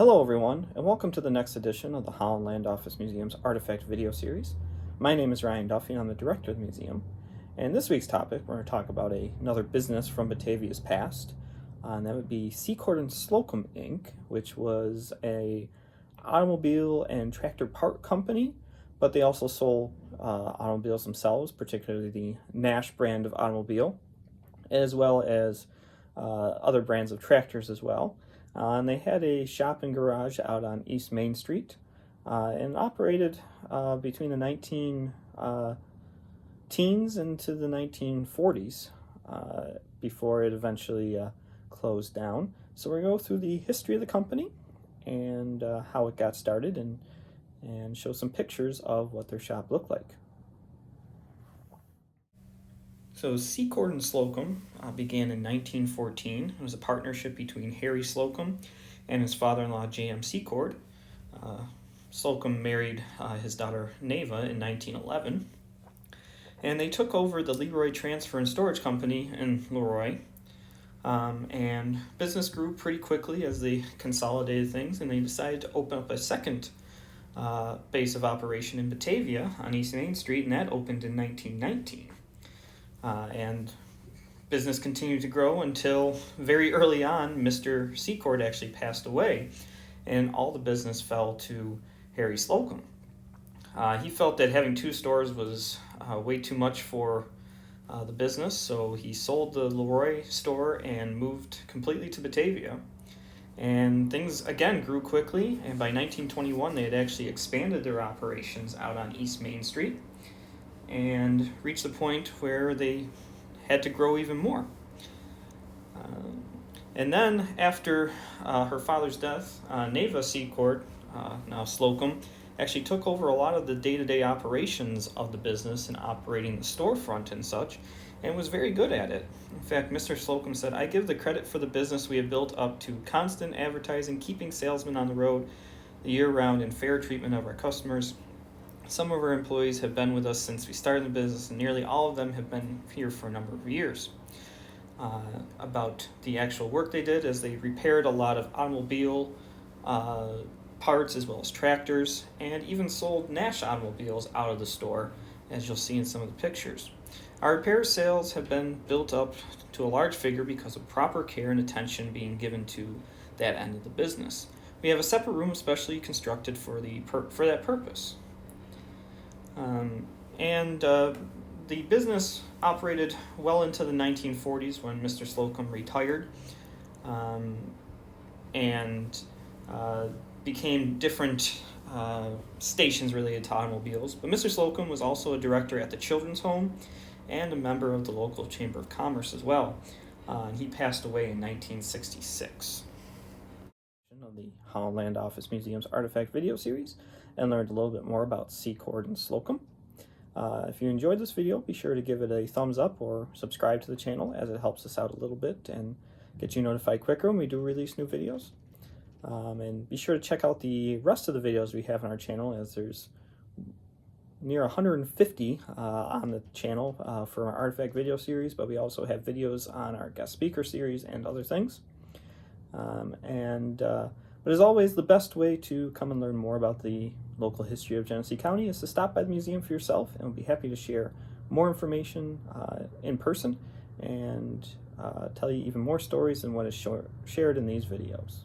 Hello everyone, and welcome to the next edition of the Holland Land Office Museum's Artifact video series. My name is Ryan Duffy, and I'm the director of the museum. And this week's topic, we're going to talk about another business from Batavia's past, and that would be Seacord Slocum Inc., which was a automobile and tractor part company, but they also sold automobiles themselves, particularly the Nash brand of automobile, as well as other brands of tractors as well. And they had a shop and garage out on East Main Street and operated between the 19 teens into the 1940s before it eventually closed down. So we're going to go through the history of the company and how it got started and show some pictures of what their shop looked like. So Seacord Slocum began in 1914. It was a partnership between Harry Slocum and his father-in-law J.M. Seacord. Slocum married his daughter Neva in 1911, and they took over the LeRoy Transfer and Storage Company in LeRoy. And business grew pretty quickly as they consolidated things, and they decided to open up a second base of operation in Batavia on East Main Street, and that opened in 1919. And business continued to grow until very early on, Mr. Seacord actually passed away, and all the business fell to Harry Slocum. He felt that having two stores was way too much for the business, so he sold the LeRoy store and moved completely to Batavia. And things, again, grew quickly, and by 1921, they had actually expanded their operations out on East Main Street and reached the point where they had to grow even more. And then after her father's death, Neva Seacord, now Slocum, actually took over a lot of the day-to-day operations of the business and operating the storefront and such, and was very good at it. In fact, Mr. Slocum said, "I give the credit for the business we have built up to constant advertising, keeping salesmen on the road the year-round, and fair treatment of our customers. Some of our employees have been with us since we started the business, and nearly all of them have been here for a number of years." About the actual work they did, as they repaired a lot of automobile parts as well as tractors, and even sold Nash automobiles out of the store, as you'll see in some of the pictures. Our repair sales have been built up to a large figure because of proper care and attention being given to that end of the business. We have a separate room specially constructed for that purpose. The business operated well into the 1940s when Mr. Slocum retired and became different stations related to automobiles. But Mr. Slocum was also a director at the Children's Home and a member of the local Chamber of Commerce as well. And he passed away in 1966. Of the Holland Land Office Museum's Artifact video series, and learned a little bit more about Seacord Slocum. If you enjoyed this video, be sure to give it a thumbs up or subscribe to the channel, as it helps us out a little bit and gets you notified quicker when we do release new videos. And be sure to check out the rest of the videos we have on our channel, as there's near 150 on the channel for our Artifact video series, but we also have videos on our guest speaker series and other things. But as always, the best way to come and learn more about the local history of Genesee County is to stop by the museum for yourself, and we'll be happy to share more information in person and tell you even more stories than what is shared in these videos.